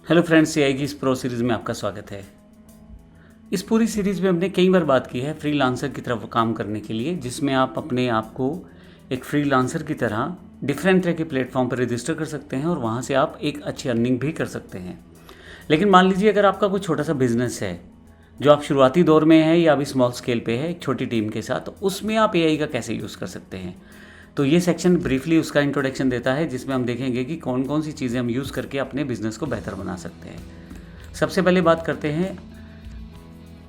Hello friends, AI की इस pro series में आपका स्वागत है। इस पूरी सीरीज़ में हमने कई बार बात की है फ्रीलांसर की तरफ काम करने के लिए, जिसमें आप अपने आप को एक फ्रीलांसर की तरह डिफरेंट तरह के प्लेटफॉर्म पर रजिस्टर कर सकते हैं और वहाँ से आप एक अच्छी अर्निंग भी कर सकते हैं। लेकिन मान लीजिए अगर आपका कोई छोटा सा बिजनेस है जो आप शुरुआती दौर में है या अभी स्मॉल स्केल पे है एक छोटी टीम के साथ, तो उसमें आप एआई का कैसे यूज़ कर सकते हैं। तो ये सेक्शन ब्रीफली उसका इंट्रोडक्शन देता है, जिसमें हम देखेंगे कि कौन कौन सी चीज़ें हम यूज़ करके अपने बिजनेस को बेहतर बना सकते हैं। सबसे पहले बात करते हैं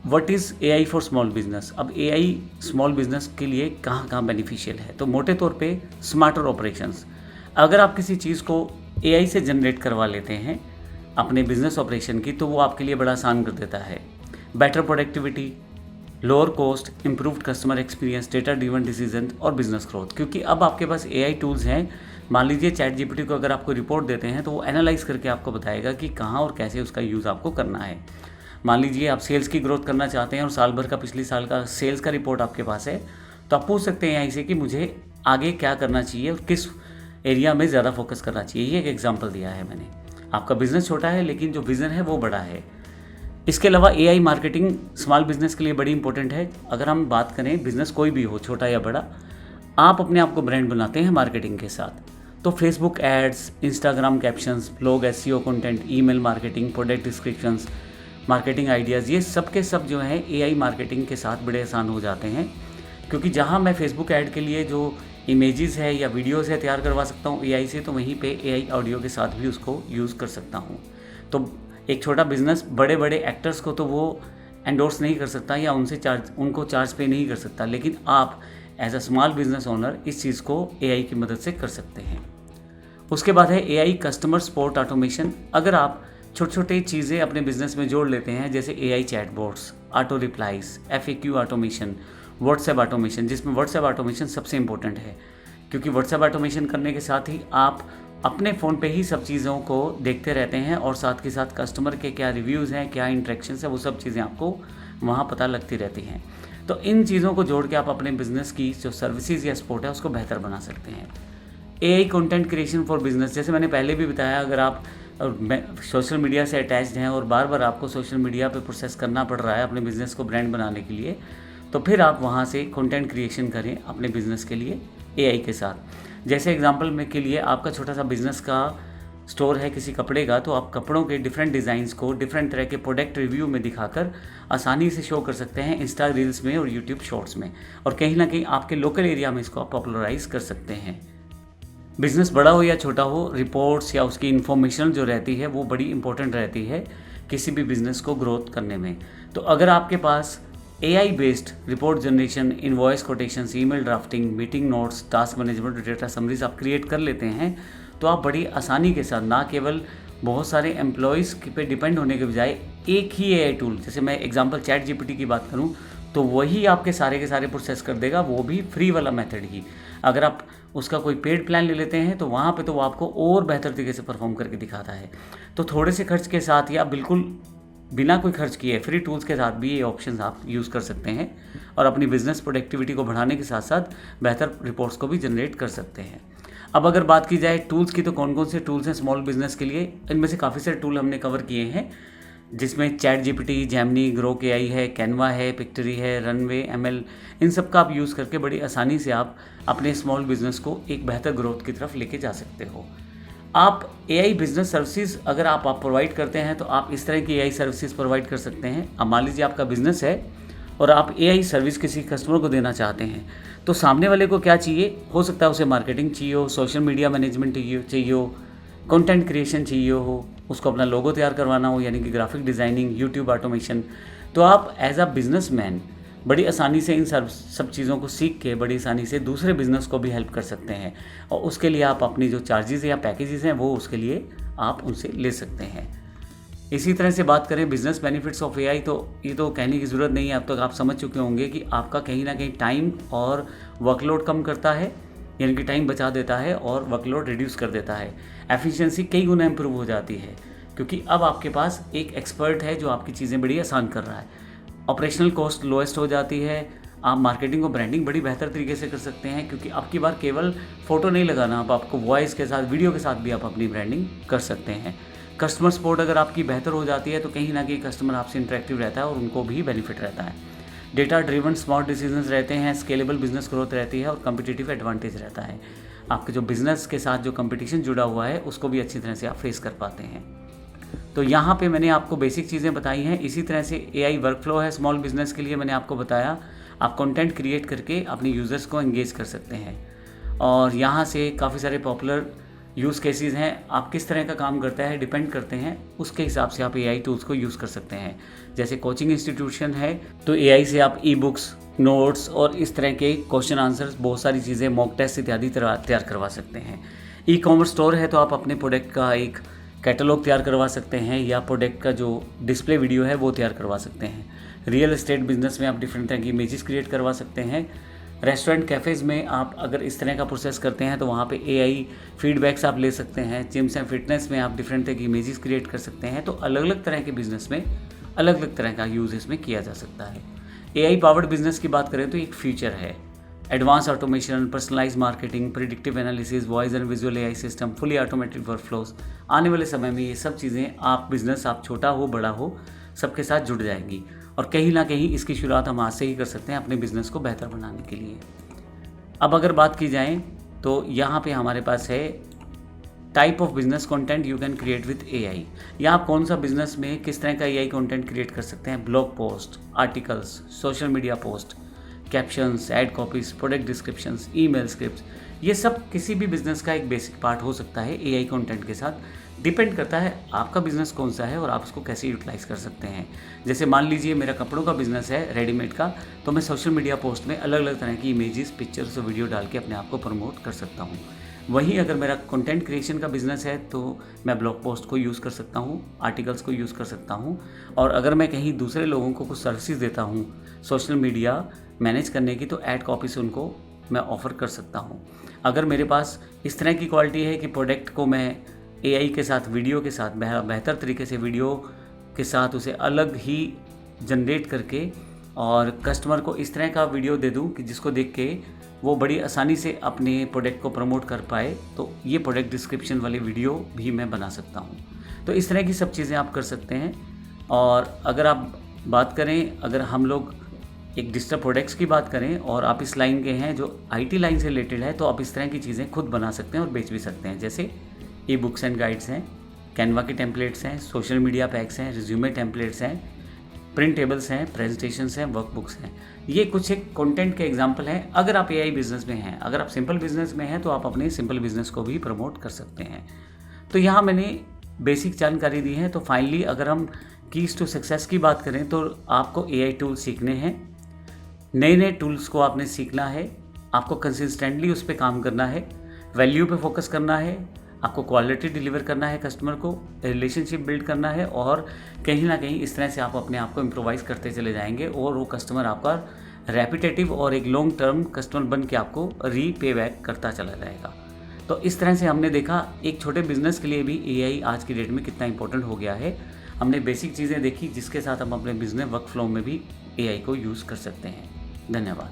what is AI for small business. अब एआई स्मॉल बिजनेस के लिए कहाँ कहाँ बेनिफिशियल है। तो मोटे तौर पे स्मार्टर ऑपरेशंस। अगर आप किसी चीज़ को एआई से जनरेट करवा लेते हैं अपने बिजनेस ऑपरेशन की, तो वो आपके लिए बड़ा आसान कर देता है। Better productivity, lower cost, improved customer experience, data driven decision और बिजनेस ग्रोथ। क्योंकि अब आपके पास एआई टूल्स हैं। मान लीजिए चैट जीपीटी को अगर आपको रिपोर्ट देते हैं तो वो एनालाइज करके आपको बताएगा कि कहाँ और कैसे उसका यूज़ आपको करना है। मान लीजिए आप सेल्स की ग्रोथ करना चाहते हैं और साल भर का पिछले साल का सेल्स का रिपोर्ट आपके पास है, तो आप पूछ सकते हैं एआई से कि मुझे आगे क्या करना चाहिए और किस एरिया में ज़्यादा फोकस करना चाहिए। ये एक एग्जाम्पल दिया है मैंने। आपका बिजनेस छोटा है लेकिन जो विज़न है वो बड़ा है। इसके अलावा एआई मार्केटिंग स्मॉल बिजनेस के लिए बड़ी इंपॉर्टेंट है। अगर हम बात करें बिजनेस कोई भी हो, छोटा या बड़ा, आप अपने आप को ब्रांड बनाते हैं मार्केटिंग के साथ, तो Facebook ads, Instagram captions, blog, SEO content, email marketing, product descriptions, marketing ideas, ये सब के सब जो हैं एआई मार्केटिंग के साथ बड़े आसान हो जाते हैं। क्योंकि जहाँ मैं फेसबुक ऐड के लिए जो इमेजेस है या वीडियोज़ है तैयार करवा सकता हूँ एआई से, तो वहीं पे एआई ऑडियो के साथ भी उसको यूज़ कर सकता हूँ। तो एक छोटा बिजनेस बड़े बड़े एक्टर्स को तो वो एंडोर्स नहीं कर सकता या उनको चार्ज पे नहीं कर सकता, लेकिन आप as a small business owner इस चीज़ को एआई की मदद से कर सकते हैं। उसके बाद है एआई कस्टमर सपोर्ट ऑटोमेशन। अगर आप छोटे छोटे चीज़ें अपने बिजनेस में जोड़ लेते हैं, जैसे AI chatbots, auto replies, FAQ automation, WhatsApp automation, जिसमें व्हाट्सएप ऑटोमेशन सबसे इंपॉर्टेंट है, क्योंकि व्हाट्सएप ऑटोमेशन करने के साथ ही आप अपने फ़ोन पे ही सब चीज़ों को देखते रहते हैं और साथ के साथ कस्टमर के क्या रिव्यूज़ हैं, क्या इंटरेक्शंस है, वो सब चीज़ें आपको वहाँ पता लगती रहती हैं। तो इन चीज़ों को जोड़ के आप अपने बिजनेस की जो सर्विसेज या सपोर्ट है उसको बेहतर बना सकते हैं। AI content creation for business, जैसे मैंने पहले भी बताया, अगर आप सोशल मीडिया से अटैच्ड हैं और बार बार आपको सोशल मीडिया पे प्रोसेस करना पड़ रहा है अपने बिज़नेस को ब्रांड बनाने के लिए, तो फिर आप वहाँ से कंटेंट क्रिएशन करें अपने बिज़नेस के लिए एआई के साथ। जैसे एग्जांपल में के लिए आपका छोटा सा बिज़नेस का स्टोर है किसी कपड़े का, तो आप कपड़ों के डिफरेंट डिज़ाइंस को डिफरेंट तरह के प्रोडक्ट रिव्यू में दिखाकर आसानी से शो कर सकते हैं इंस्टा रील्स में और यूट्यूब शॉर्ट्स में, और कहीं ना कहीं आपके लोकल एरिया में इसको आप पॉपुलराइज कर सकते हैं। बिज़नेस बड़ा हो या छोटा हो, रिपोर्ट्स या उसकी इन्फॉर्मेशन जो रहती है वो बड़ी इंपॉर्टेंट रहती है किसी भी बिज़नेस को ग्रोथ करने में। तो अगर आपके पास AI based report generation, invoice quotations, email drafting, meeting notes, task management, data summaries आप क्रिएट कर लेते हैं, तो आप बड़ी आसानी के साथ ना केवल बहुत सारे एम्प्लॉयज़ पे डिपेंड होने के बजाय एक ही एआई टूल, जैसे मैं एग्जांपल चैट जीपीटी की बात करूं, तो वही आपके सारे के सारे प्रोसेस कर देगा, वो भी फ्री वाला मेथड ही। अगर आप उसका कोई पेड प्लान ले लेते हैं तो वहाँ पे तो वो आपको और बेहतर तरीके से परफॉर्म करके दिखाता है। तो थोड़े से खर्च के साथ या बिल्कुल बिना कोई खर्च किए फ्री टूल्स के साथ भी ये ऑप्शंस आप यूज़ कर सकते हैं और अपनी बिजनेस प्रोडक्टिविटी को बढ़ाने के साथ साथ बेहतर रिपोर्ट्स को भी जनरेट कर सकते हैं। अब अगर बात की जाए टूल्स की, तो कौन कौन से टूल्स हैं स्मॉल बिजनेस के लिए, इनमें से काफ़ी सारे टूल हमने कवर किए हैं, जिसमें chat GPT, Gemini, Grok AI है, कैनवा है, पिक्टरी है, रनवे, एमएल, इन सब का आप यूज़ करके बड़ी आसानी से आप अपने स्मॉल बिजनेस को एक बेहतर ग्रोथ की तरफ लेके जा सकते हो। आप एआई बिजनेस सर्विसेज अगर आप प्रोवाइड करते हैं तो आप इस तरह की एआई सर्विसेज प्रोवाइड कर सकते हैं। अब मान लीजिए आपका बिजनेस है और आप एआई सर्विस किसी कस्टमर को देना चाहते हैं, तो सामने वाले को क्या चाहिए, हो सकता है उसे मार्केटिंग चाहिए हो, सोशल मीडिया मैनेजमेंट चाहिए हो, कंटेंट क्रिएशन चाहिए हो, उसको अपना लोगो तैयार करवाना हो यानी कि ग्राफिक डिज़ाइनिंग, यूट्यूब ऑटोमेशन। तो आप एज अ बिजनेसमैन बड़ी आसानी से इन सब चीज़ों को सीख के बड़ी आसानी से दूसरे बिजनेस को भी हेल्प कर सकते हैं, और उसके लिए आप अपनी जो चार्जेस या पैकेजेस हैं वो उसके लिए आप उनसे ले सकते हैं। इसी तरह से बात करें बिजनेस बेनिफिट्स ऑफ एआई, तो ये तो कहने की ज़रूरत नहीं है, अब तक आप समझ चुके होंगे कि आपका कहीं ना कहीं टाइम और वर्कलोड कम करता है, यानी कि टाइम बचा देता है और वर्कलोड रिड्यूस कर देता है। एफिशिएंसी कई गुना इंप्रूव हो जाती है, क्योंकि अब आपके पास एक एक्सपर्ट है जो आपकी चीज़ें बड़ी आसान कर रहा है। ऑपरेशनल कॉस्ट लोएस्ट हो जाती है, आप मार्केटिंग और ब्रांडिंग बड़ी बेहतर तरीके से कर सकते हैं, क्योंकि अब की बार केवल फ़ोटो नहीं लगाना, अब आपको वॉइस के साथ, वीडियो के साथ भी आप अपनी ब्रांडिंग कर सकते हैं। कस्टमर सपोर्ट अगर आपकी बेहतर हो जाती है तो कहीं ना कहीं कस्टमर आपसे इंटरेक्टिव रहता है और उनको भी बेनिफिट रहता है। डेटा ड्रिवन स्मार्ट डिसीजंस रहते हैं, स्केलेबल बिजनेस ग्रोथ रहती है और कम्पिटिटिव एडवांटेज रहता है। आपके जो बिजनेस के साथ जो कंपटीशन जुड़ा हुआ है उसको भी अच्छी तरह से आप फेस कर पाते हैं। तो यहाँ पे मैंने आपको बेसिक चीज़ें बताई हैं। इसी तरह से AI वर्कफ्लो है स्मॉल बिजनेस के लिए, मैंने आपको बताया। आप कंटेंट क्रिएट करके अपने यूज़र्स को एंगेज कर सकते हैं और यहाँ से काफ़ी सारे पॉपुलर यूज़ केसेस हैं। आप किस तरह का काम करता है डिपेंड करते हैं, उसके हिसाब से आप AI टूल्स को यूज़ कर सकते हैं। जैसे कोचिंग इंस्टीट्यूशन है तो AI से आप ई-बुक्स, नोट्स और इस तरह के क्वेश्चन आंसर्स, बहुत सारी चीज़ें, मॉक टेस्ट इत्यादि तैयार करवा सकते हैं। ई-कॉमर्स स्टोर है तो आप अपने प्रोडक्ट का एक कैटलॉग तैयार करवा सकते हैं या प्रोडक्ट का जो डिस्प्ले वीडियो है वो तैयार करवा सकते हैं। रियल एस्टेट बिजनेस में आप डिफरेंट तरह की इमेजेस क्रिएट करवा सकते हैं। रेस्टोरेंट कैफ़ेज़ में आप अगर इस तरह का प्रोसेस करते हैं तो वहाँ पे AI फीडबैक्स आप ले सकते हैं। जिम्स एंड फिटनेस में आप डिफरेंट तरह की इमेजेस क्रिएट कर सकते हैं। तो अलग अलग तरह के बिजनेस में अलग अलग तरह का यूज़ इसमें किया जा सकता है। AI पावर्ड बिजनेस की बात करें तो एक फ्यूचर है। Advance automation, personalize marketing, predictive analysis, voice and visual AI system, fully automated workflows, आने वाले समय में ये सब चीज़ें आप बिज़नेस, आप छोटा हो बड़ा हो, सबके साथ जुड़ जाएंगी और कहीं ना कहीं इसकी शुरुआत हम आज से ही कर सकते हैं अपने बिज़नेस को बेहतर बनाने के लिए। अब अगर बात की जाए तो यहाँ पे हमारे पास है type of business content you can create with AI। या आप कौन सा बिजनेस में किस तरह का AI कंटेंट क्रिएट कर सकते हैं। Blog post, articles, social media post, captions, ad copies, product descriptions, email scripts, ये सब किसी भी बिजनेस का एक बेसिक पार्ट हो सकता है AI कंटेंट के साथ। डिपेंड करता है आपका बिजनेस कौन सा है और आप उसको कैसे यूटिलाइज कर सकते हैं। जैसे मान लीजिए मेरा कपड़ों का बिजनेस है, रेडीमेड का, तो मैं सोशल मीडिया पोस्ट में अलग अलग तरह की इमेजेस, पिक्चर्स और वीडियो डाल के अपने आप को प्रमोट कर सकता हूँ। वहीं अगर मेरा कंटेंट क्रिएशन का बिजनेस है तो मैं ब्लॉग पोस्ट को यूज़ कर सकता हूँ, आर्टिकल्स को यूज़ कर सकता हूँ। और अगर मैं कहीं दूसरे लोगों को कुछ सर्विसेज देता हूँ सोशल मीडिया मैनेज करने की, तो ऐड कॉपी से उनको मैं ऑफ़र कर सकता हूँ। अगर मेरे पास इस तरह की क्वालिटी है कि प्रोडक्ट को मैं AI के साथ, वीडियो के साथ, बेहतर तरीके से वीडियो के साथ उसे अलग ही जनरेट करके और कस्टमर को इस तरह का वीडियो दे दूँ कि जिसको देख के वो बड़ी आसानी से अपने प्रोडक्ट को प्रमोट कर पाए, तो ये प्रोडक्ट डिस्क्रिप्शन वाली वीडियो भी मैं बना सकता हूँ। तो इस तरह की सब चीज़ें आप कर सकते हैं। और अगर आप बात करें, अगर हम लोग एक डिजिटल प्रोडक्ट्स की बात करें और आप इस लाइन के हैं जो IT लाइन से रिलेटेड है, तो आप इस तरह की चीज़ें खुद बना सकते हैं और बेच भी सकते हैं। जैसे ई-बुक्स एंड गाइड्स हैं, कैनवा के टेम्पलेट्स हैं, सोशल मीडिया पैक्स हैं, रिज्यूमे टेम्पलेट्स हैं, प्रिंटेबल्स हैं, प्रेजेंटेशंस हैं, वर्कबुक्स हैं। ये कुछ एक कंटेंट के एग्जांपल हैं। अगर आप AI बिजनेस में हैं, अगर आप सिंपल बिजनेस में हैं, तो आप अपने सिंपल बिजनेस को भी प्रमोट कर सकते हैं। तो यहाँ मैंने बेसिक जानकारी दी है। तो फाइनली अगर हम कीज टू सक्सेस की बात करें तो आपको AI टूल्स सीखने हैं, नए नए टूल्स को आपने सीखना है, आपको कंसिस्टेंटली उस पर काम करना है, वैल्यू पे फोकस करना है, आपको क्वालिटी डिलीवर करना है, कस्टमर को रिलेशनशिप बिल्ड करना है और कहीं ना कहीं इस तरह से आप अपने आप को इम्प्रोवाइज़ करते चले जाएंगे और वो कस्टमर आपका रेपिटेटिव और एक लॉन्ग टर्म कस्टमर बन के आपको रीपे बैक करता चला जाएगा। तो इस तरह से हमने देखा एक छोटे बिजनेस के लिए भी AI आज की डेट में कितना इंपॉर्टेंट हो गया है। हमने बेसिक चीज़ें देखी जिसके साथ हम अपने बिजनेस वर्क फ्लो में भी AI को यूज़ कर सकते हैं। धन्यवाद।